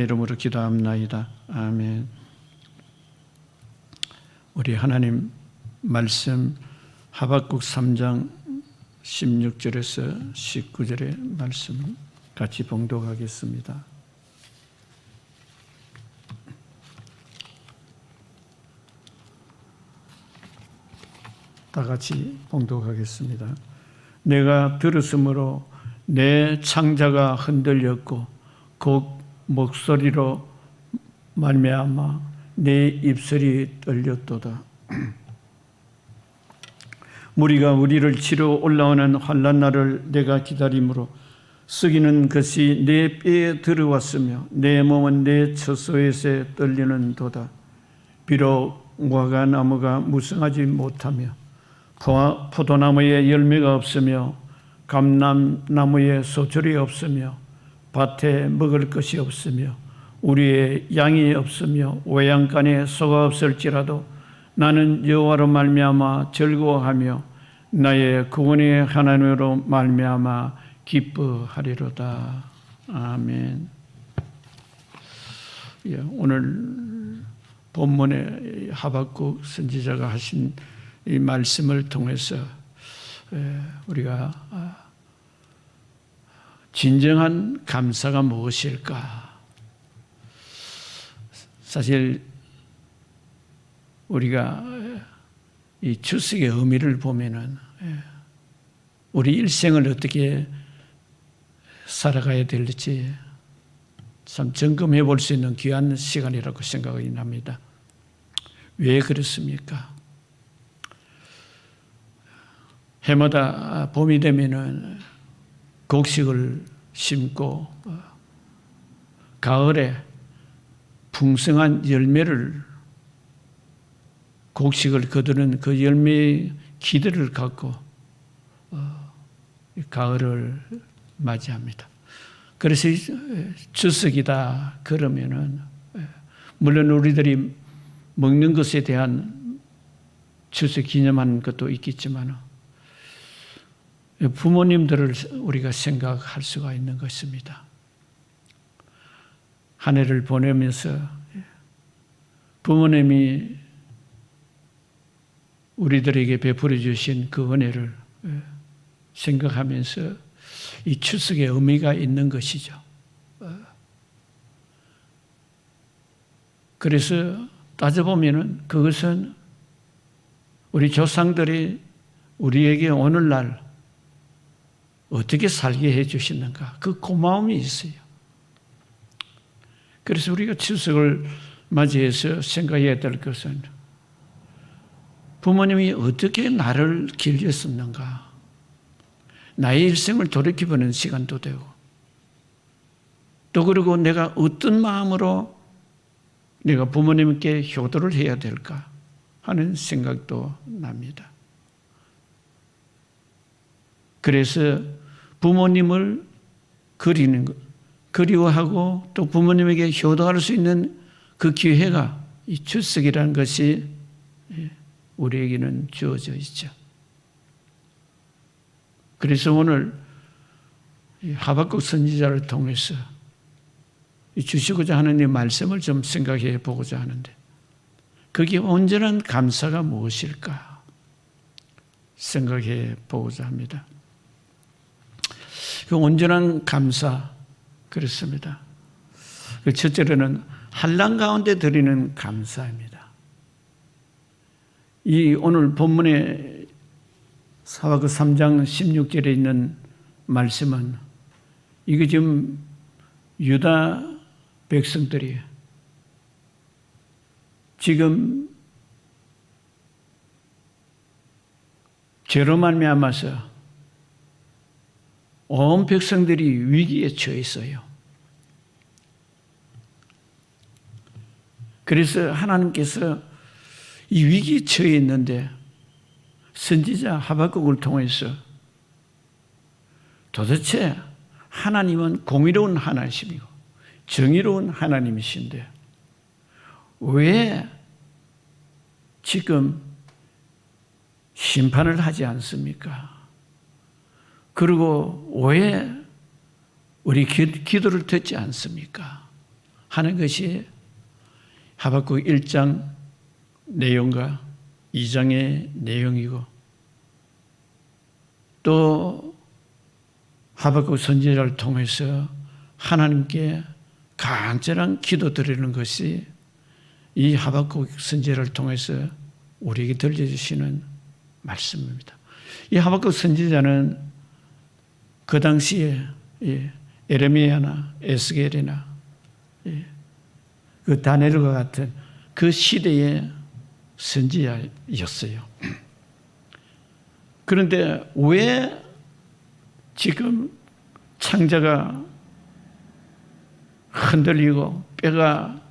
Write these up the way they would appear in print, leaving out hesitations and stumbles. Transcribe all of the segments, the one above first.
이름으로 기도합나이다. 아멘. 우리 하나님 말씀 하박국 3장 16절에서 19절의 말씀 같이 봉독하겠습니다. 다 같이 봉독하겠습니다. 내가 들었으므로 내 창자가 흔들렸고 곡 목소리로 말미암아 내 입술이 떨렸도다. 무리가 우리를 치러 올라오는 환난 날을 내가 기다림으로 썩이는 것이 내 뼈에 들어왔으며 내 몸은 내 처소에서 떨리는 도다. 비록 무화과 나무가 무성하지 못하며 포도나무에 열매가 없으며 감람나무에 소철이 없으며 밭에 먹을 것이 없으며 우리의 양이 없으며 외양간에 소가 없을지라도 나는 여호와로 말미암아 즐거워하며 나의 구원의 하나님으로 말미암아 기뻐하리로다. 아멘. 오늘 본문에 하박국 선지자가 하신 이 말씀을 통해서 우리가 진정한 감사가 무엇일까? 사실 우리가 이 추석의 의미를 보면은 우리 일생을 어떻게 살아가야 될지 참 점검해 볼 수 있는 귀한 시간이라고 생각이 납니다. 왜 그렇습니까? 해마다 봄이 되면은 곡식을 심고 가을에 풍성한 열매를 곡식을 거두는 그 열매의 기대를 갖고 가을을 맞이합니다. 그래서 추석이다 그러면은 물론 우리들이 먹는 것에 대한 추석 기념하는 것도 있겠지만 부모님들을 우리가 생각할 수가 있는 것입니다. 한 해를 보내면서 부모님이 우리들에게 베풀어 주신 그 은혜를 생각하면서 이 추석의 의미가 있는 것이죠. 그래서 따져보면은 그것은 우리 조상들이 우리에게 오늘날 어떻게 살게 해 주시는가 그 고마움이 있어요. 그래서 우리가 추석을 맞이해서 생각해야 될 것은 부모님이 어떻게 나를 길렀었는가, 나의 일생을 돌이켜보는 시간도 되고 또 그리고 내가 어떤 마음으로 내가 부모님께 효도를 해야 될까 하는 생각도 납니다. 그래서 부모님을 그리워하고 또 부모님에게 효도할 수 있는 그 기회가 이 추석이라는 것이 우리에게는 주어져 있죠. 그래서 오늘 하박국 선지자를 통해서 주시고자 하는 이 말씀을 좀 생각해 보고자 하는데 그게 온전한 감사가 무엇일까 생각해 보고자 합니다. 그 온전한 감사 그렇습니다. 그 첫째로는 환난 가운데 드리는 감사입니다. 이 오늘 본문에 하박국 3장 16절에 있는 말씀은 이게 지금 유다 백성들이 지금 죄로 말미암아서 온 백성들이 위기에 처해 있어요. 그래서 하나님께서 이 위기에 처해 있는데 선지자 하박국을 통해서 도대체 하나님은 공의로운 하나님이시고 정의로운 하나님이신데 왜 지금 심판을 하지 않습니까? 그리고 왜 우리 기도를 듣지 않습니까? 하는 것이 하박국 1장 내용과 2장의 내용이고, 또 하박국 선지자를 통해서 하나님께 간절한 기도 드리는 것이 이 하박국 선지자를 통해서 우리에게 들려주시는 말씀입니다. 이 하박국 선지자는 그 당시에 에레미야나 에스겔이나 그 다니엘과 같은 그 시대의 선지자였어요. 그런데 왜 지금 창자가 흔들리고 뼈가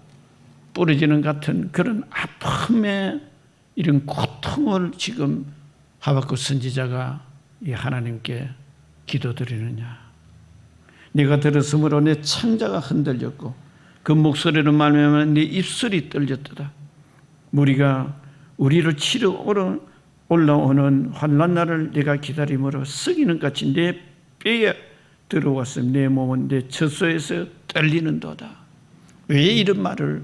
부러지는 같은 그런 아픔의 이런 고통을 지금 하박국 선지자가 이 하나님께 기도드리느냐? 네가 들었으므로 내 창자가 흔들렸고 그 목소리로 말미암아 네 입술이 떨렸도다. 무리가 우리를 치러 올라오는 환난 날을 내가 기다림으로 썩이는 같이 내 뼈에 들어와서 내 몸은 내 젖소에서 떨리는도다. 왜 이런 말을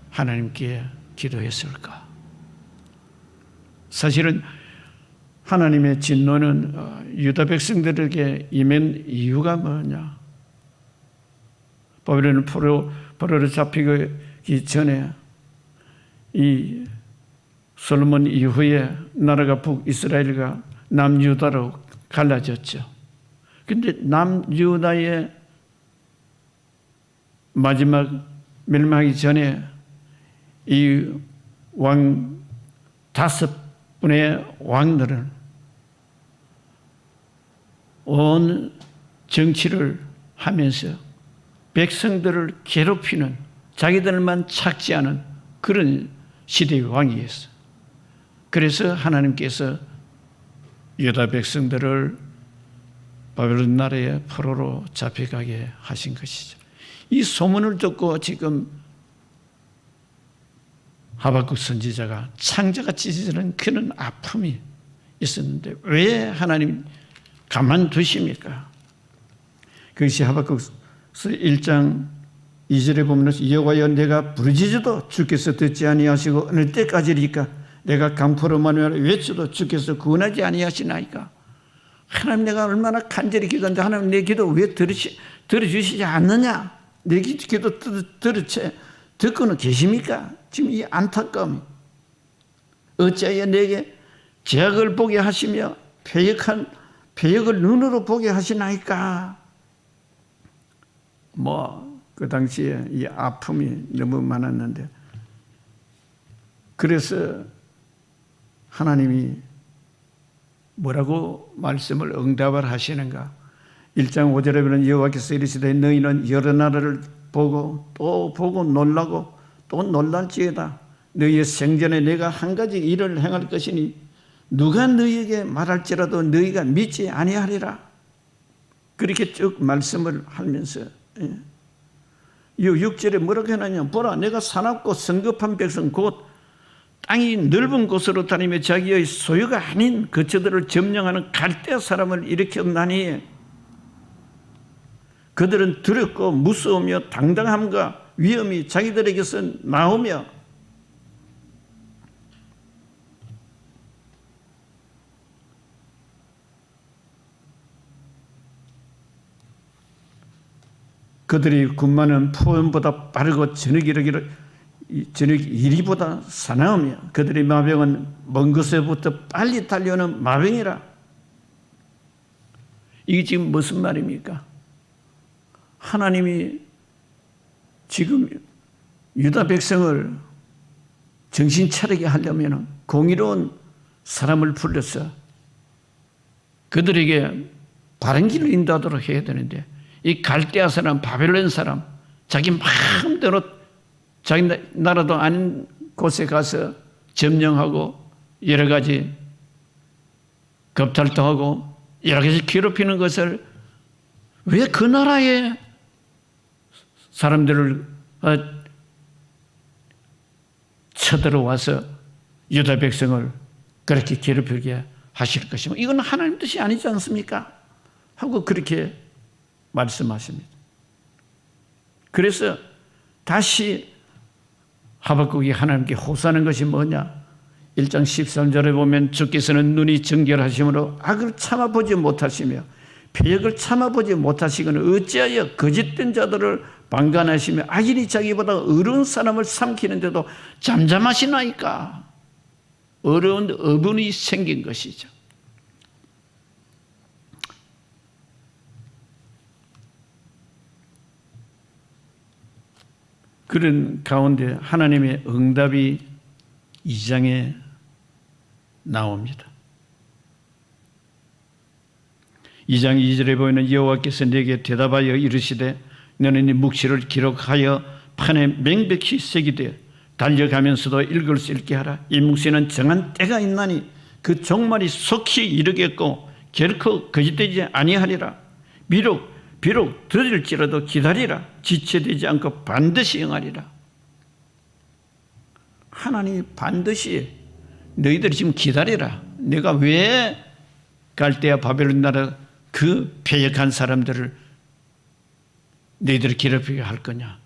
하나님께 기도했을까? 사실은 하나님의 진노는 유다 백성들에게 임한 이유가 뭐냐? 바벨론 포로로 잡히기 전에 이 솔로몬 이후에 나라가 북이스라엘과 남유다로 갈라졌죠. 그런데 남유다의 마지막 멸망하기 전에 이 왕 5분의 왕들은 온 정치를 하면서 백성들을 괴롭히는, 자기들만 착지하는 그런 시대의 왕이었어요. 그래서 하나님께서 유다 백성들을 바벨론 나라의 포로로 잡혀가게 하신 것이죠. 이 소문을 듣고 지금 하박국 선지자가 창자가 찢어지는 그런 아픔이 있었는데 왜 하나님 가만두십니까? 그것이 하박국서 1장 2절에 보면 여호와여 내가 부르짖어도 주께서 듣지 아니하시고 어느 때까지리까? 내가 강포로 말미암아 외쳐도 주께서 구원하지 아니하시나이까? 하나님, 내가 얼마나 간절히 기도하는데 하나님 내 기도 왜 들어주시지 않느냐? 내 기도 듣고는 계십니까? 지금 이 안타까움, 어찌하여 내게 죄악을 보게 하시며 패역을 눈으로 보게 하시나이까? 그 당시에 이 아픔이 너무 많았는데, 그래서 하나님이 뭐라고 말씀을 응답을 하시는가? 1장 5절에 보면 여호와께서 이르시되 너희는 여러 나라를 보고 또 보고 놀라고 또 놀랄지어다. 너희의 생전에 내가 한 가지 일을 행할 것이니 누가 너희에게 말할지라도 너희가 믿지 아니하리라. 그렇게 쭉 말씀을 하면서 6절에 뭐라고 해놨냐? 보라, 내가 사납고 성급한 백성 곧 땅이 넓은 곳으로 다니며 자기의 소유가 아닌 거처들을 점령하는 갈대 사람을 일으켰나니 그들은 두렵고 무서우며 당당함과 위험이 자기들에게서 나오며 그들이 군마는 포원보다 빠르고 저녁 이리보다 사나우며 그들의 마병은 먼 곳에부터 빨리 달려오는 마병이라. 이게 지금 무슨 말입니까? 하나님이 지금 유다 백성을 정신 차리게 하려면 공의로운 사람을 불러서 그들에게 바른 길을 인도하도록 해야 되는데, 이 갈대아 사람, 바벨론 사람, 자기 마음대로 자기 나라도 아닌 곳에 가서 점령하고 여러 가지 겁탈도 하고 여러 가지 괴롭히는 것을 왜 그 나라의 사람들을 쳐들어와서 유다 백성을 그렇게 괴롭히게 하실 것이며 이건 하나님 뜻이 아니지 않습니까? 하고 그렇게 말씀하십니다. 그래서 다시 하박국이 하나님께 호소하는 것이 뭐냐? 1장 13절에 보면 주께서는 눈이 정결하심으로 악을 참아보지 못하시며 패역을 참아보지 못하시거늘 어찌하여 거짓된 자들을 방관하시며 악인이 자기보다 어려운 사람을 삼키는데도 잠잠하시나이까? 어려운 어분이 생긴 것이죠. 그런 가운데 하나님의 응답이 2장에 나옵니다. 2장 2절에 보이는 여호와께서 내게 대답하여 이르시되 너는 이 묵시를 기록하여 판에 명백히 새기되 달려가면서도 읽을 수 있게 하라. 이 묵시는 정한 때가 있나니 그 종말이 속히 이르겠고 결코 거짓되지 아니하리라. 비록 더딜지라도 기다리라. 지체되지 않고 반드시 응하리라. 하나님이 반드시 너희들이 지금 기다리라. 내가 왜 갈대아 바벨론 나라 그 패역한 사람들을 너희들을 괴롭히게 할 거냐.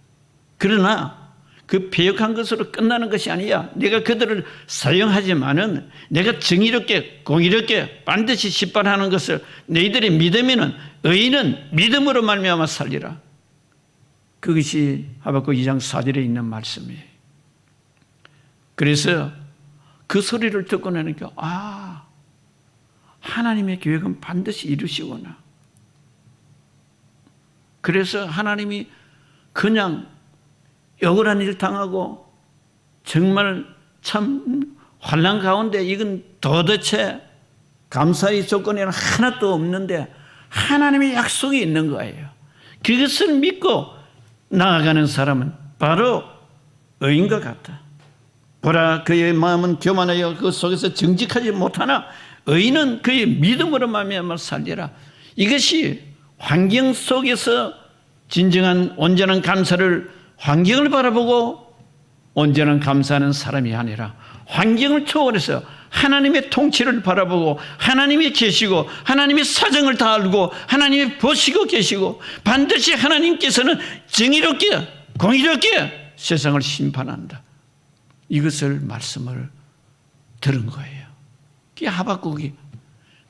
그러나 그 패역한 것으로 끝나는 것이 아니야. 내가 그들을 사용하지만은 내가 정의롭게 공의롭게 반드시 심판하는 것을 너희들이 믿으면은 의인은 믿음으로 말미암아 살리라. 그것이 하박국 2장 4절에 있는 말씀이에요. 그래서 그 소리를 듣고 나니까 하나님의 계획은 반드시 이루시구나. 그래서 하나님이 그냥 억울한 일 당하고 정말 참 환난 가운데 이건 도대체 감사의 조건에는 하나도 없는데 하나님의 약속이 있는 거예요. 그것을 믿고 나아가는 사람은 바로 의인과 같다. 보라 그의 마음은 교만하여 그 속에서 정직하지 못하나 의인은 그의 믿음으로 말미암아 살리라. 이것이 환경 속에서 진정한 온전한 감사를 환경을 바라보고 온전한 감사하는 사람이 아니라 환경을 초월해서 하나님의 통치를 바라보고 하나님이 계시고 하나님의 사정을 다 알고 하나님이 보시고 계시고 반드시 하나님께서는 정의롭게 공의롭게 세상을 심판한다. 이것을 말씀을 들은 거예요. 하박국이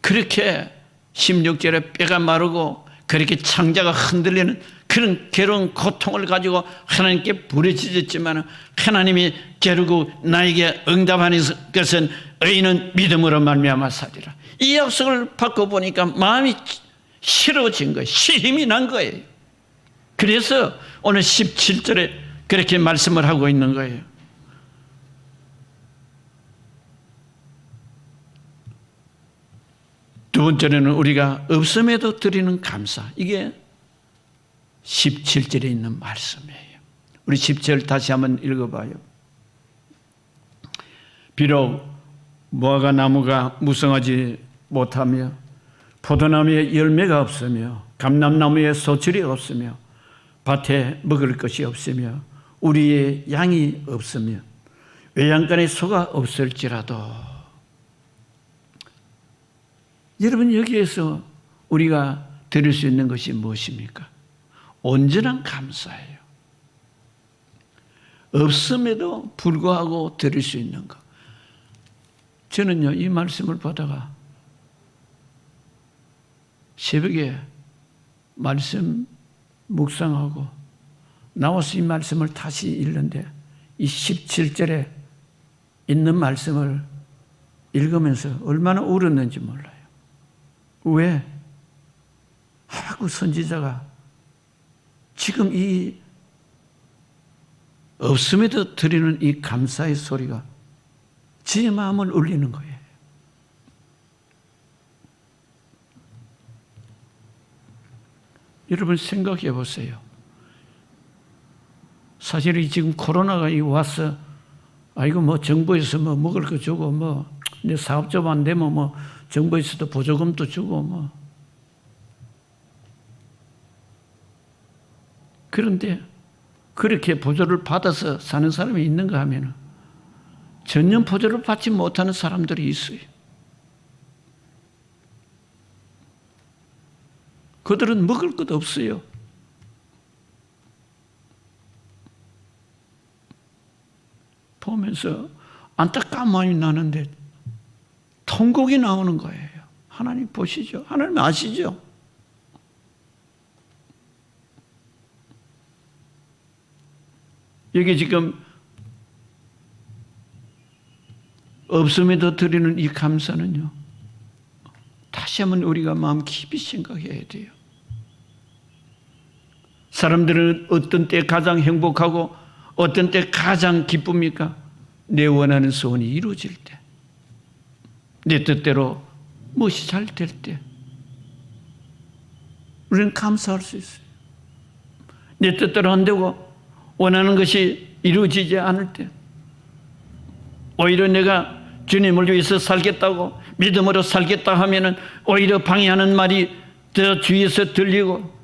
그렇게 16절에 뼈가 마르고 그렇게 창자가 흔들리는 그런 괴로운 고통을 가지고 하나님께 부르짖었지만 하나님이 결국 나에게 응답하는 것은 의인은 믿음으로 말미암아 살리라. 이 약속을 받고 보니까 마음이 싫어진 거예요. 힘이 난 거예요. 그래서 오늘 17절에 그렇게 말씀을 하고 있는 거예요. 두 번째는 우리가 없음에도 드리는 감사. 이게 17절에 있는 말씀이에요. 우리 10절 다시 한번 읽어봐요. 비록 무화과 나무가 무성하지 못하며 포도나무에 열매가 없으며 감람나무에 소출이 없으며 밭에 먹을 것이 없으며 우리의 양이 없으며 외양간에 소가 없을지라도 여러분 여기에서 우리가 드릴 수 있는 것이 무엇입니까? 온전한 감사예요. 없음에도 불구하고 드릴 수 있는 것. 저는요 이 말씀을 보다가 새벽에 말씀 묵상하고 나와서 이 말씀을 다시 읽는데 이 17절에 있는 말씀을 읽으면서 얼마나 울었는지 몰라요. 왜? 하박국 선지자가 지금 이 없음에도 드리는 이 감사의 소리가 제 마음을 울리는 거예요. 여러분 생각해 보세요. 사실 지금 코로나가 와서 이거 뭐 정부에서 뭐 먹을 거 주고 뭐 내 사업 좀 안 되면 뭐 정부에서도 보조금도 주고 뭐 그런데 그렇게 보조를 받아서 사는 사람이 있는가 하면 전혀 보조를 받지 못하는 사람들이 있어요. 그들은 먹을 것 없어요. 보면서 안타까움이 나는데 통곡이 나오는 거예요. 하나님 보시죠. 하나님 아시죠? 여기 지금 없음에도 드리는 이 감사는요, 다시 한번 우리가 마음 깊이 생각해야 돼요. 사람들은 어떤 때 가장 행복하고 어떤 때 가장 기쁩니까? 내 원하는 소원이 이루어질 때, 내 뜻대로 무엇이 잘 될 때 우리는 감사할 수 있어요. 내 뜻대로 안 되고 원하는 것이 이루어지지 않을 때, 오히려 내가 주님을 위해서 살겠다고 믿음으로 살겠다 하면은 오히려 방해하는 말이 더 주위에서 들리고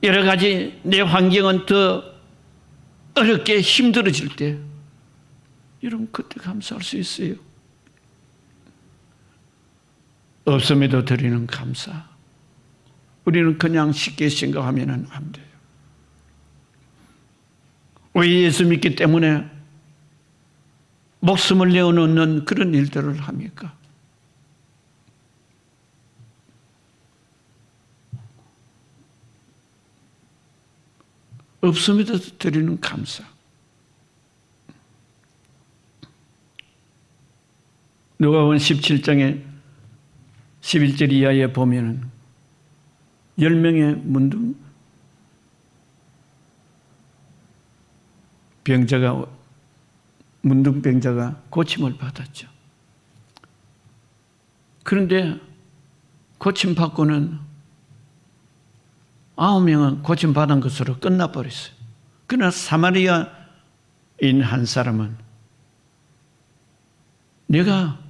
여러 가지 내 환경은 더 어렵게 힘들어질 때, 여러분 그때 감사할 수 있어요. 없음에도 드리는 감사. 우리는 그냥 쉽게 생각하면 안 돼요. 왜 예수 믿기 때문에 목숨을 내어놓는 그런 일들을 합니까? 없음에도 드리는 감사. 누가복음 17장에 11절 이하에 보면은 10명의 문둥병자가 고침을 받았죠. 그런데 고침 받고는 9명은 고침 받은 것으로 끝나버렸어요. 그러나 사마리아인 한 사람은 내가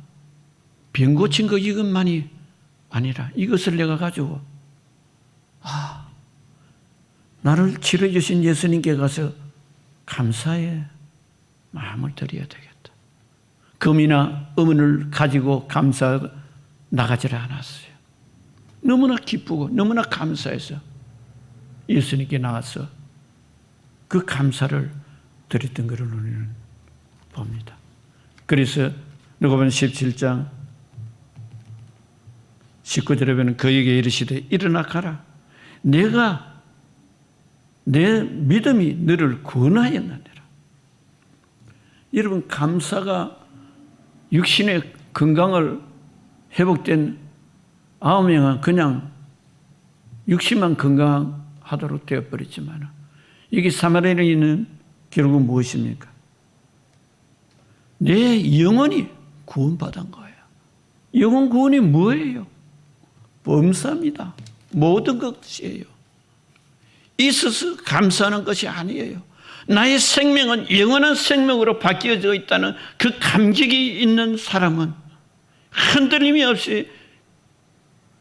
병 고친 거 이것만이 아니라 이것을 내가 가지고 나를 치료해 주신 예수님께 가서 감사의 마음을 드려야 되겠다. 금이나 은을 가지고 감사 나가지를 않았어요. 너무나 기쁘고 너무나 감사해서 예수님께 나와서 그 감사를 드렸던 것을 우리는 봅니다. 그래서 누가복음 17장 19절에 보면 그에게 이르시되 일어나 가라. 내가 내 믿음이 너를 구원하였느니라. 여러분 감사가 육신의 건강을 회복된 9명은 그냥 육신만 건강하도록 되어버렸지만 여기 사마리아인은 결국 무엇입니까? 내 영혼이 구원받은 거예요. 영혼 구원이 뭐예요? 범사입니다. 모든 것이에요. 있어서 감사하는 것이 아니에요. 나의 생명은 영원한 생명으로 바뀌어져 있다는 그 감격이 있는 사람은 흔들림이 없이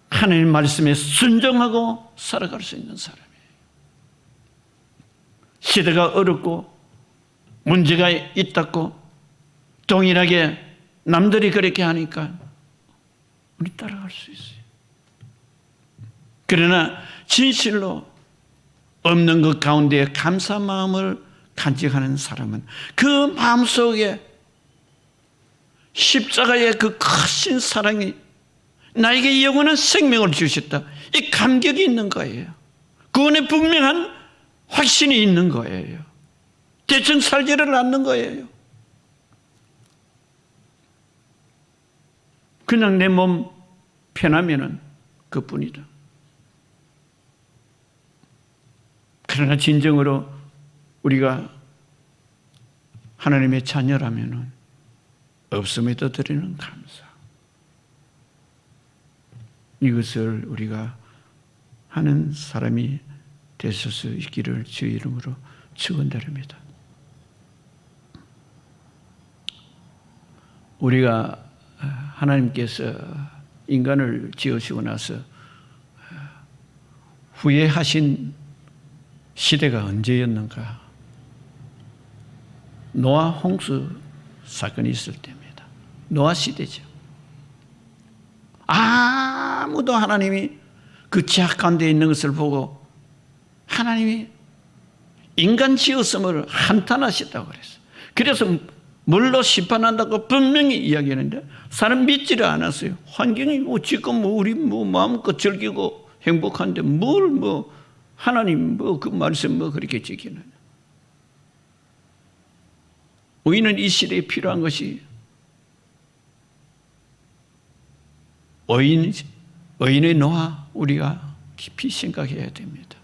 하나님 말씀에 순종하고 살아갈 수 있는 사람이에요. 시대가 어렵고 문제가 있다고 동일하게 남들이 그렇게 하니까 우리 따라갈 수 있어요. 그러나 진실로 없는 것 가운데 감사 마음을 간직하는 사람은 그 마음속에 십자가의 그 크신 사랑이 나에게 영원한 생명을 주셨다. 이 감격이 있는 거예요. 구원의 분명한 확신이 있는 거예요. 대충 살지를 않는 거예요. 그냥 내 몸 편하면은 그뿐이다. 그러나 진정으로 우리가 하나님의 자녀라면은 없음에도 드리는 감사. 이것을 우리가 하는 사람이 되실 수 있기를 주의 이름으로 축원드립니다. 우리가 하나님께서 인간을 지으시고 나서 후회하신 시대가 언제였는가? 노아 홍수 사건이 있을 때입니다. 노아 시대죠. 아무도 하나님이 그 죄악 가운데 있는 것을 보고 하나님이 인간 지었음을 한탄하셨다고 그랬어요. 그래서 뭘로 심판한다고 분명히 이야기하는데 사람 믿지를 않았어요. 환경이 지금 우리 마음껏 즐기고 행복한데 뭘 하나님 그 말씀 그렇게 지키느냐. 우리는 이 시대에 필요한 것이 의인의 노화, 우리가 깊이 생각해야 됩니다.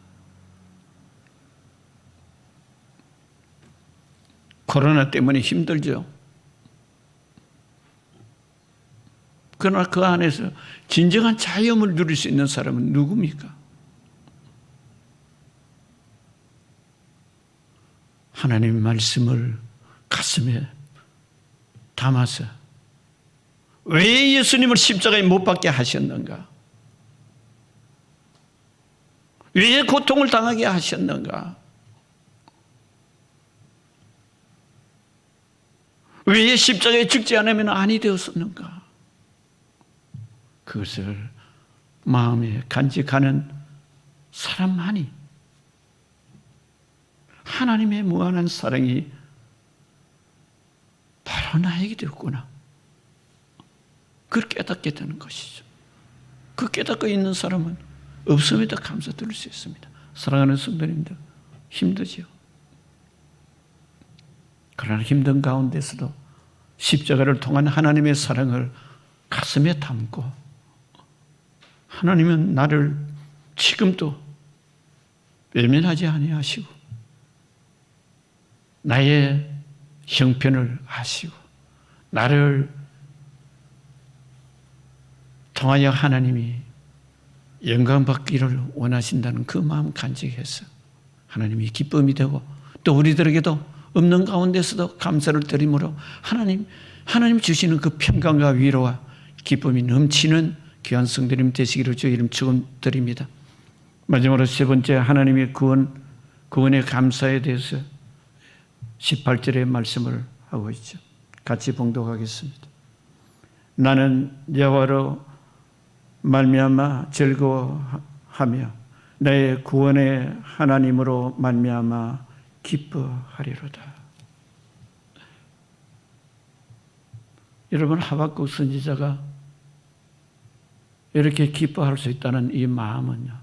코로나 때문에 힘들죠. 그러나 그 안에서 진정한 자유함을 누릴 수 있는 사람은 누굽니까? 하나님의 말씀을 가슴에 담아서 왜 예수님을 십자가에 못 박게 하셨는가? 왜 고통을 당하게 하셨는가? 왜 십자가에 죽지 않으면 아니 되었었는가? 그것을 마음에 간직하는 사람만이 하나님의 무한한 사랑이 바로 나에게 되었구나. 그걸 깨닫게 되는 것이죠. 그 깨닫고 있는 사람은 없음에도 감사드릴 수 있습니다. 사랑하는 성도님들, 힘들죠. 그러나 힘든 가운데서도 십자가를 통한 하나님의 사랑을 가슴에 담고 하나님은 나를 지금도 외면하지 아니하시고 나의 형편을 아시고 나를 통하여 하나님이 영광 받기를 원하신다는 그 마음 간직해서 하나님이 기쁨이 되고 또 우리들에게도 없는 가운데서도 감사를 드림으로 하나님 주시는 그 평강과 위로와 기쁨이 넘치는 귀한 성도님 되시기를 주의 이름 축원드립니다. 마지막으로 세 번째, 하나님의 구원의 감사에 대해서 18절의 말씀을 하고 있죠. 같이 봉독하겠습니다. 나는 여호와로 말미암아 즐거워하며 나의 구원의 하나님으로 말미암아 기뻐하리로다. 여러분, 하박국 선지자가 이렇게 기뻐할 수 있다는 이 마음은요,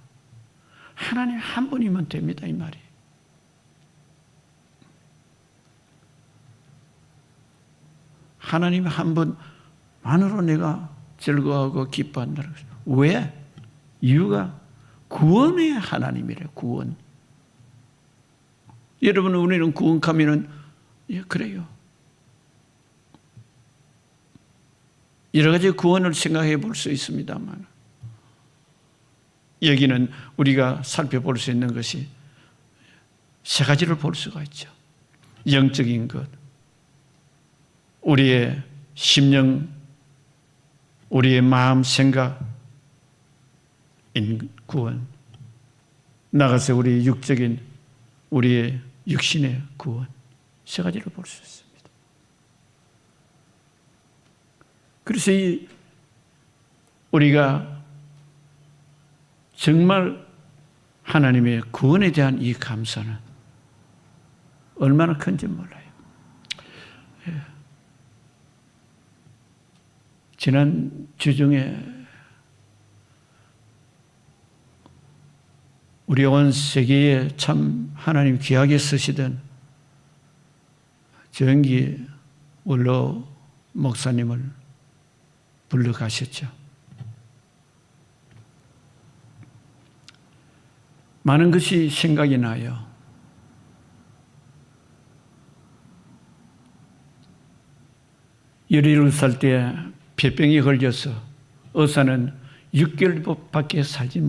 하나님 한 분이면 됩니다, 이 말이. 하나님 한 분만으로 내가 즐거워하고 기뻐한다는 거죠. 왜? 이유가 구원의 하나님이래, 구원. 여러분, 우리는 구원하면은, 예, 그래요. 여러 가지 구원을 생각해 볼 수 있습니다만, 여기는 우리가 살펴볼 수 있는 것이 세 가지를 볼 수가 있죠. 영적인 것, 우리의 심령, 우리의 마음, 생각인 구원, 나가서 우리 육적인, 우리의 육신의 구원, 세 가지를 볼 수 있습니다. 그래서 우리가 정말 하나님의 구원에 대한 이 감사는 얼마나 큰지 몰라요. 지난 주중에 우리 온 세계에 참 하나님 귀하게 쓰시던 정기 원로 목사님을 불러가셨죠. 많은 것이 생각이 나요. 17살 때 폐병이 걸려서 의사는 6개월밖에 살지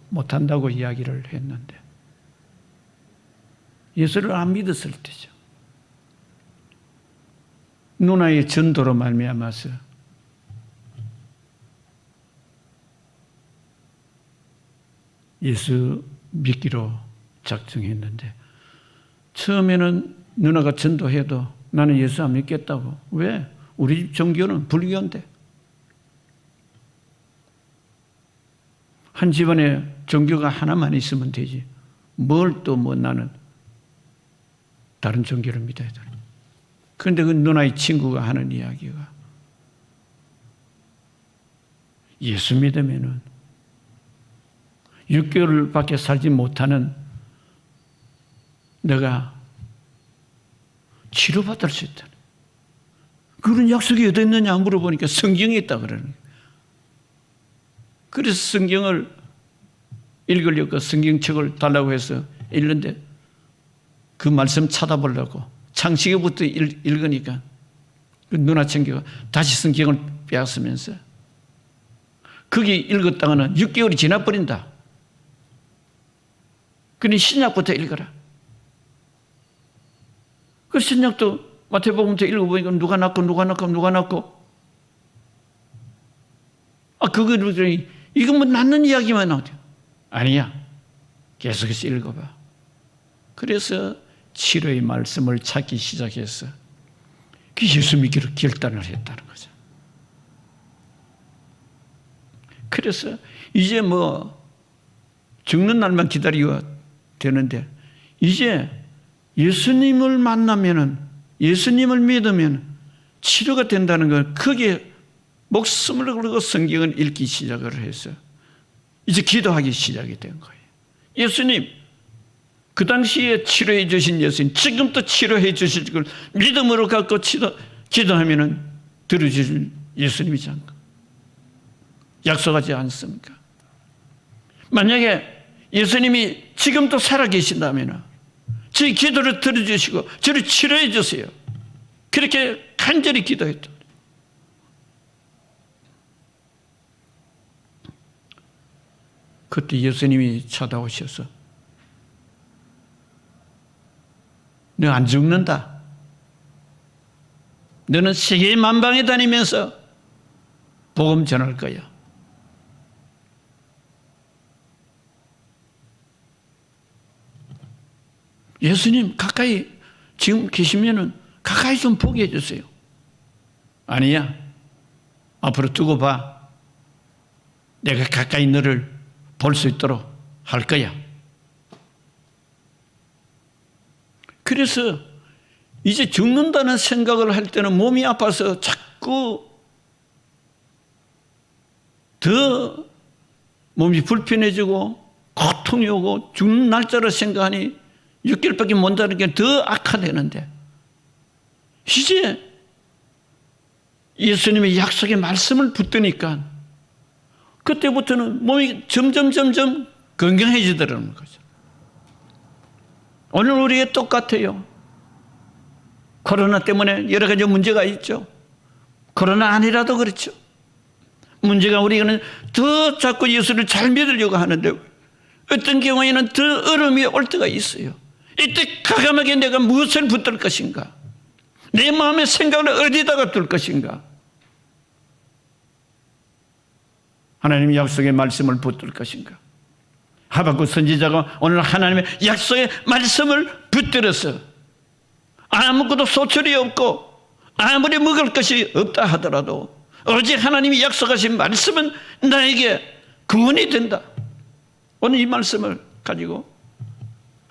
못한다고 이야기를 했는데 예수를 안 믿었을 때죠. 누나의 전도로 말미암아서 예수 믿기로 작정했는데 처음에는 누나가 전도해도 나는 예수 안 믿겠다고. 왜? 우리 집 종교는 불교인데. 한 집안에 종교가 하나만 있으면 되지. 뭘 또 나는 다른 종교를 믿어야 되나. 그런데 그 누나의 친구가 하는 이야기가 예수 믿으면은 6개월밖에 살지 못하는 내가 치료받을 수 있다. 그런 약속이 어디 있느냐 물어보니까 성경에 있다 그러는 거예요. 그래서 성경을 읽으려고 성경책을 달라고 해서 읽는데 그 말씀 찾아보려고 창세기부터 읽으니까 그 누나 친구가 다시 성경을 빼앗으면서 거기 읽었다가는 6개월이 지나버린다. 그러니 신약부터 읽어라. 그 신약도 마태복음부터 읽어보니까 누가 낳고 그거를 이거 뭐 낳는 이야기만 나오죠. 아니야. 계속해서 읽어봐. 그래서 치료의 말씀을 찾기 시작해서 그 예수 믿기로 결단을 했다는 거죠. 그래서 이제 뭐 죽는 날만 기다리고 되는데 이제 예수님을 만나면은 예수님을 믿으면 치료가 된다는 건 거기에 목숨을 걸고 성경을 읽기 시작을 해서 이제 기도하기 시작이 된 거예요. 예수님, 그 당시에 치료해 주신 예수님, 지금도 치료해 주실 걸 믿음으로 갖고 기도하면은 들어주실 예수님이지 않을까? 약속하지 않습니까? 만약에 예수님이 지금도 살아계신다면 저희 기도를 들어주시고 저를 치료해 주세요. 그렇게 간절히 기도했다. 그때 예수님이 찾아오셔서 너 안 죽는다. 너는 세계 만방에 다니면서 복음 전할 거야. 예수님 가까이 지금 계시면은 가까이 좀 보게 해주세요. 아니야. 앞으로 두고 봐. 내가 가까이 너를 볼 수 있도록 할 거야. 그래서 이제 죽는다는 생각을 할 때는 몸이 아파서 자꾸 더 몸이 불편해지고 고통이 오고 죽는 날짜를 생각하니 6개월밖에 못 다는 게 더 악화되는데 이제 예수님의 약속의 말씀을 붙드니까 그때부터는 몸이 점점 건강해지더라는 거죠. 오늘 우리에 똑같아요. 코로나 때문에 여러 가지 문제가 있죠. 코로나 아니라도 그렇죠. 문제가 우리는 더 자꾸 예수를 잘 믿으려고 하는데 어떤 경우에는 더 어려움이 올 때가 있어요. 이때 과감하게 내가 무엇을 붙들 것인가? 내 마음의 생각을 어디다가 둘 것인가? 하나님의 약속의 말씀을 붙들 것인가? 하박국 선지자가 오늘 하나님의 약속의 말씀을 붙들어서 아무것도 소출이 없고 아무리 먹을 것이 없다 하더라도 오직 하나님이 약속하신 말씀은 나에게 구원이 된다. 오늘 이 말씀을 가지고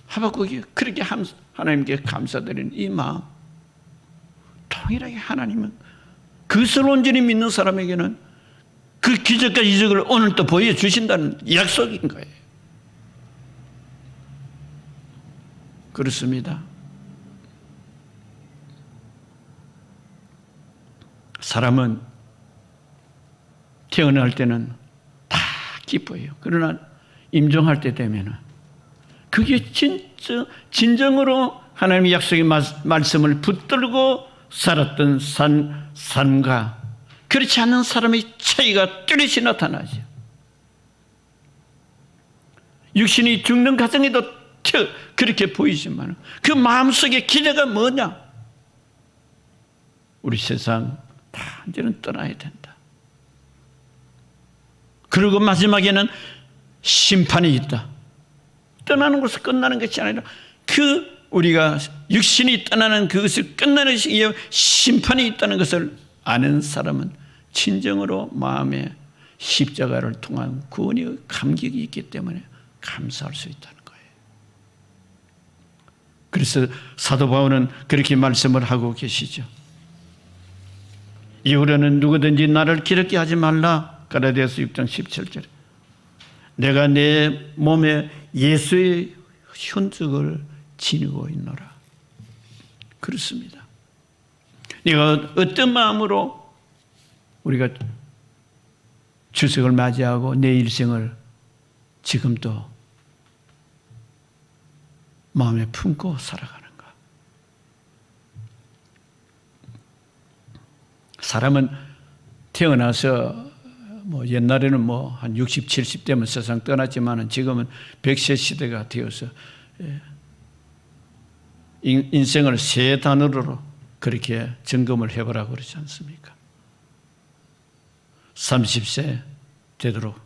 하박국이 그렇게 하나님께 감사드리는 이 마음, 동일하게 하나님은 그것을 온전히 믿는 사람에게는 그 기적과 이적을 오늘 또 보여주신다는 약속인 거예요. 그렇습니다. 사람은 태어날 때는 다 기뻐요. 그러나 임종할 때 되면은 그게 진정으로 하나님의 약속의 말씀을 붙들고 살았던 삶과 그렇지 않은 사람의 차이가 뚜렷이 나타나죠. 육신이 죽는 과정에도 그렇게 보이지만 그 마음속의 기대가 뭐냐? 우리 세상 다 이제는 떠나야 된다. 그리고 마지막에는 심판이 있다. 떠나는 것을 끝나는 것이 아니라 그 우리가 육신이 떠나는 그것을 끝나는 시기에 심판이 있다는 것을 아는 사람은 진정으로 마음에 십자가를 통한 구원의 감격이 있기 때문에 감사할 수 있다는 거예요. 그래서 사도 바울은 그렇게 말씀을 하고 계시죠. 이후로는 누구든지 나를 기럽게 하지 말라. 갈라디아서 6장 17절에 내가 내 몸에 예수의 흔적을 지니고 있노라. 그렇습니다. 네가 어떤 마음으로 우리가 추석을 맞이하고 내 일생을 지금도 마음에 품고 살아가는가? 사람은 태어나서 옛날에는 한 60, 70 되면 세상 떠났지만 지금은 100세 시대가 되어서 인생을 세 단어로 그렇게 점검을 해보라고 그러지 않습니까? 30세 되도록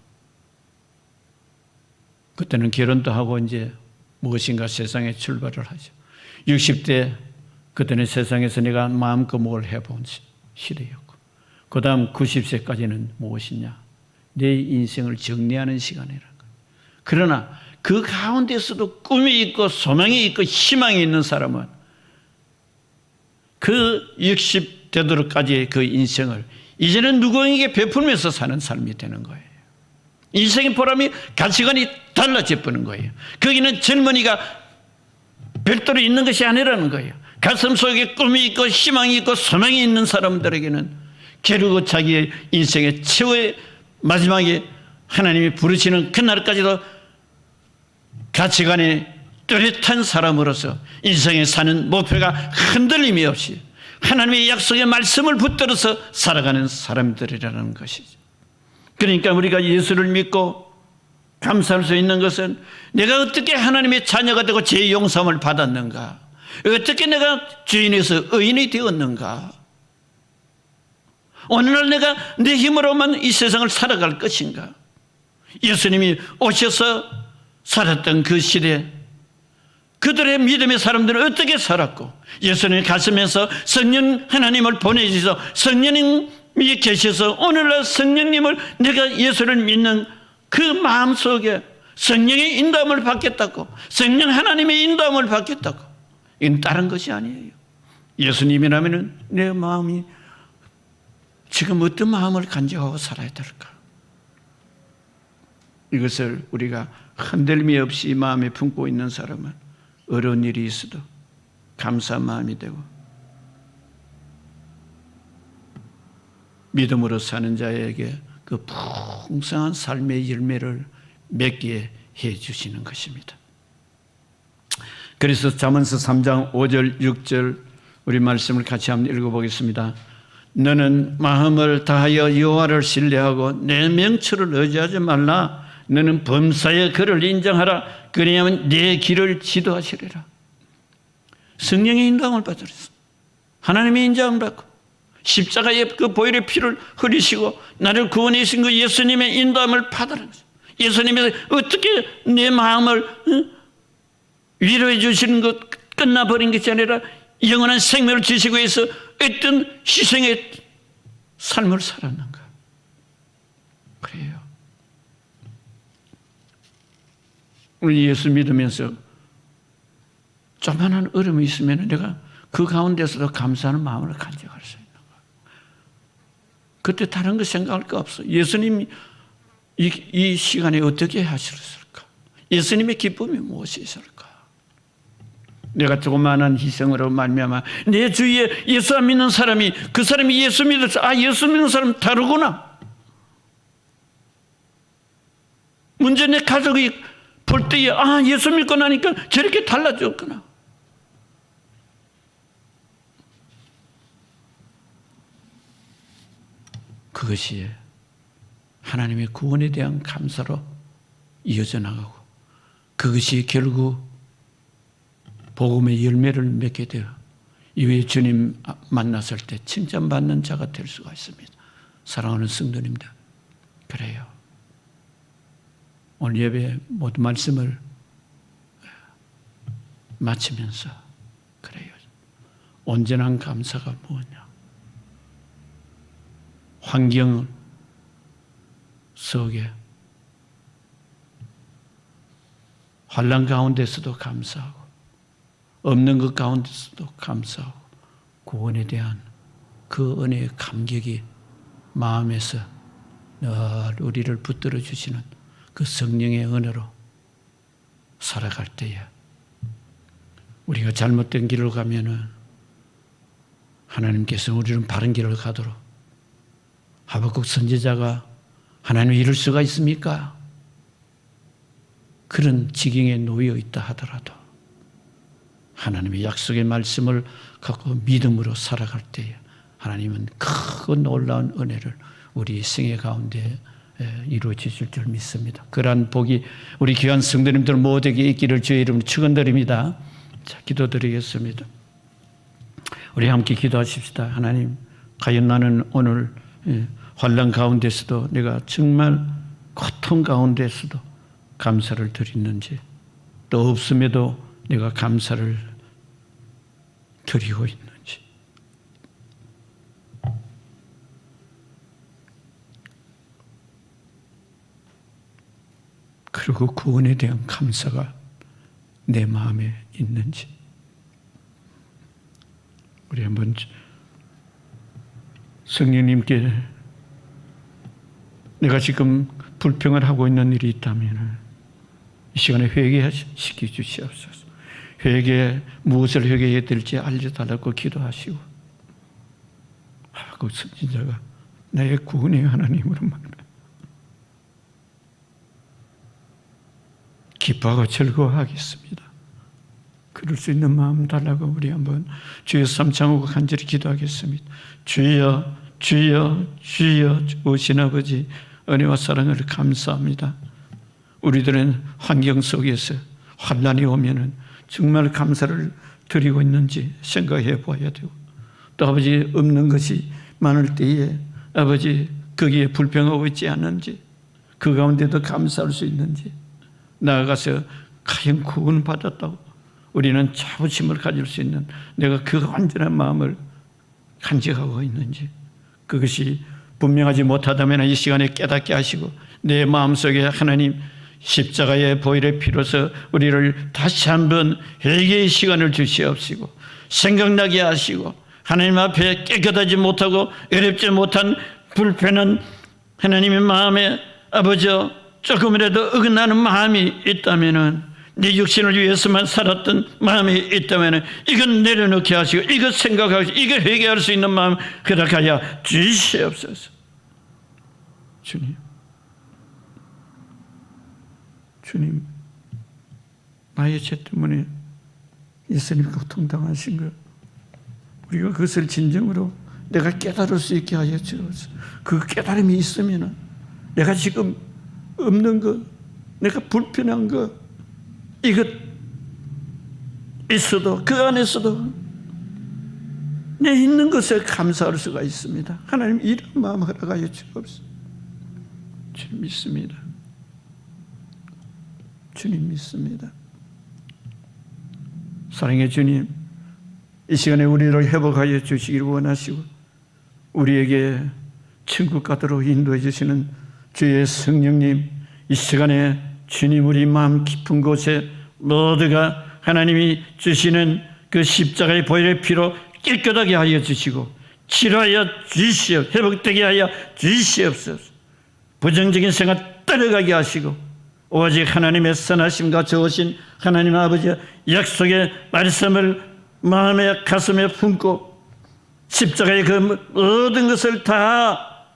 그때는 결혼도 하고 이제 무엇인가 세상에 출발을 하죠. 60대 그때는 세상에서 내가 마음껏 뭘 해본 시대였고 그 다음 90세까지는 무엇이냐? 내 인생을 정리하는 시간이라는 거예요. 그러나 그 가운데서도 꿈이 있고 소망이 있고 희망이 있는 사람은 그 60 되도록까지의 그 인생을 이제는 누구에게 베풀면서 사는 삶이 되는 거예요. 인생의 보람이 가치관이 달라져 버리는 거예요. 거기는 젊은이가 별도로 있는 것이 아니라는 거예요. 가슴 속에 꿈이 있고 희망이 있고 소망이 있는 사람들에게는 결국 자기의 인생의 최후의 마지막에 하나님이 부르시는 그날까지도 가치관이 뚜렷한 사람으로서 인생에 사는 목표가 흔들림이 없이 하나님의 약속의 말씀을 붙들어서 살아가는 사람들이라는 것이죠. 그러니까 우리가 예수를 믿고 감사할 수 있는 것은 내가 어떻게 하나님의 자녀가 되고 죄의 용서함을 받았는가, 어떻게 내가 주인에서 의인이 되었는가, 오늘날 내가 내 힘으로만 이 세상을 살아갈 것인가. 예수님이 오셔서 살았던 그 시대 그들의 믿음의 사람들은 어떻게 살았고 예수님이 가시면서 성령 하나님을 보내주셔서 성령님이 계셔서 오늘날 성령님을 내가 예수를 믿는 그 마음속에 성령의 인도함을 받겠다고, 성령 하나님의 인도함을 받겠다고. 이건 다른 것이 아니에요. 예수님이라면 내 마음이 지금 어떤 마음을 간직하고 살아야 될까? 이것을 우리가 흔들림이 없이 마음에 품고 있는 사람은 어려운 일이 있어도 감사한 마음이 되고 믿음으로 사는 자에게 그 풍성한 삶의 열매를 맺게 해 주시는 것입니다. 그래서 잠언서 3장 5절 6절 우리 말씀을 같이 한번 읽어보겠습니다. 너는 마음을 다하여 여호와를 신뢰하고 내 명철을 의지하지 말라. 너는 범사의 그를 인정하라. 그리하면 내 길을 지도하시리라. 성령의 인도함을 받으라. 하나님의 인정을 받고 십자가의 그 보혈의 피를 흘리시고 나를 구원해 주신 그 예수님의 인도함을 받으라. 예수님이 어떻게 내 마음을 위로해 주시는 것 끝나버린 것이 아니라 영원한 생명을 주시고 해서 어떤 희생의 삶을 살았는가. 그래요. 우리 예수 믿으면서 조그마한 어려움이 있으면 내가 그 가운데서도 감사하는 마음을 간직할 수 있는 거예요. 그때 다른 거 생각할 거 없어. 예수님이 이 시간에 어떻게 하셨을까? 예수님의 기쁨이 무엇이 있을까? 내가 조그마한 희생으로 말미암아 내 주위에 예수 안 믿는 사람이 그 사람이 예수 믿어서 예수 믿는 사람 다르구나. 문제 내 가족이 볼 때에 예수 믿고 나니까 저렇게 달라졌구나. 그것이 하나님의 구원에 대한 감사로 이어져 나가고 그것이 결국 복음의 열매를 맺게 되어 이후에 주님 만났을 때 칭찬받는 자가 될 수가 있습니다. 사랑하는 성도님들, 그래요. 오늘 예배 모든 말씀을 마치면서 그래요. 온전한 감사가 뭐냐? 환경 속에 환난 가운데서도 감사하고 없는 것 가운데서도 감사하고 구원에 대한 그 은혜의 감격이 마음에서 늘 우리를 붙들어 주시는 그 성령의 은혜로 살아갈 때에 우리가 잘못된 길을 가면은 하나님께서 우리는 바른 길을 가도록 하박국 선지자가 하나님을 잃을 수가 있습니까? 그런 지경에 놓여 있다 하더라도 하나님의 약속의 말씀을 갖고 믿음으로 살아갈 때에 하나님은 크고 놀라운 은혜를 우리 생애 가운데 이루어 주실 줄 믿습니다. 그러한 복이 우리 귀한 성도님들 모두에게 있기를 주의 이름으로 축원드립니다. 자, 기도드리겠습니다. 우리 함께 기도하십시다. 하나님, 과연 나는 오늘 환난 가운데서도 내가 정말 고통 가운데서도 감사를 드리는지, 또 없음에도 내가 감사를 드리고 있는지, 그리고 구원에 대한 감사가 내 마음에 있는지, 우리 한번 성령님께 내가 지금 불평을 하고 있는 일이 있다면 이 시간에 회개시켜 주시옵소서. 무엇을 회개해야 될지 알려달라고 기도하시고, 그 선지자가 나의 구원의 하나님으로 말하며 기뻐하고 즐거워하겠습니다. 그럴 수 있는 마음 달라고 우리 한번 주여 삼창하고 간절히 기도하겠습니다. 주여, 주여, 주여, 오신 아버지 은혜와 사랑을 감사합니다. 우리들은 환경 속에서 환난이 오면은 정말 감사를 드리고 있는지 생각해 보아야 되고, 또 아버지 없는 것이 많을 때에 아버지 거기에 불평하고 있지 않는지, 그 가운데도 감사할 수 있는지, 나아가서 과연 구원받았다고 우리는 자부심을 가질 수 있는 내가 그 완전한 마음을 간직하고 있는지, 그것이 분명하지 못하다면 이 시간에 깨닫게 하시고 내 마음속에 하나님 십자가의 보혈의 피로서 우리를 다시 한번 회개의 시간을 주시옵시고 생각나게 하시고, 하나님 앞에 깨끗하지 못하고 어렵지 못한 불편한 하나님의 마음에 아버지 조금이라도 어긋나는 마음이 있다면은, 내 육신을 위해서만 살았던 마음이 있다면은 이건 내려놓게 하시고 이것 생각하시고 이거 회개할 수 있는 마음 허락하여 주시옵소서. 주님, 나의 죄 때문에 예수님 고통당하신 것, 우리가 그것을 진정으로 내가 깨달을 수 있게 하여 주옵소서. 그 깨달음이 있으면 내가 지금 없는 것, 내가 불편한 것, 이것 있어도 그 안에서도 내 있는 것에 감사할 수가 있습니다. 하나님 이런 마음 허락하여 주옵소서. 주님 믿습니다. 주님 믿습니다. 사랑의 주님, 이 시간에 우리를 회복하여 주시기를 원하시고 우리에게 천국 가도록 인도해 주시는 주의 성령님, 이 시간에 주님 우리 마음 깊은 곳에 모두가 하나님이 주시는 그 십자가의 보혈의 피로 깨끗하게 하여 주시고 치료하여 주시옵소서. 회복되게 하여 주시옵소서. 부정적인 생각 떠나가게 하시고 오직 하나님의 선하심과 좋으신 하나님 아버지의 약속의 말씀을 마음에 가슴에 품고 십자가의 그 모든 것을 다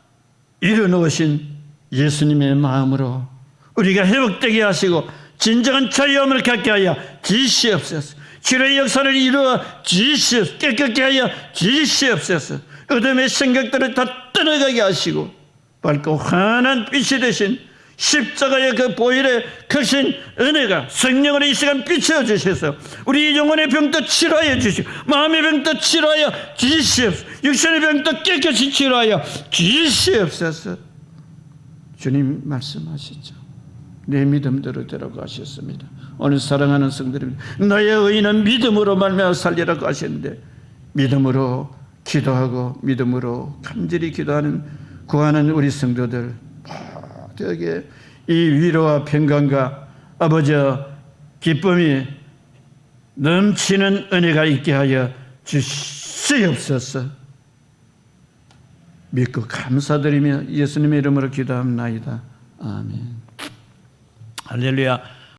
이루어놓으신 예수님의 마음으로 우리가 회복되게 하시고 진정한 자유함을 갖게 하여 주시옵소서. 치료의 역사를 이루어 주시옵소서. 깨끗게 하여 주시옵소서. 어둠의 생각들을 다 떠나가게 하시고 밝고 환한 빛이 되신 십자가의 그 보혈의 크신 은혜가 성령으로 이 시간 비춰 주셔서 우리 영혼의 병도 치료하여 주시고 마음의 병도 치료하여 주시옵소서. 육신의 병도 깨끗이 치료하여 주시옵소서. 주님 말씀하시죠. 내 믿음대로 되라고 하셨습니다. 오늘 사랑하는 성도입니다. 너의 의인은 믿음으로 말미암아 살리라고 하셨는데, 믿음으로 기도하고 믿음으로 간절히 기도하는 구하는 우리 성도들 모두에게 이 위로와 평강과 아버지 기쁨이 넘치는 은혜가 있게 하여 주시옵소서. 믿고 감사드리며 예수님의 이름으로 기도합나이다. 아멘. 할렐루야.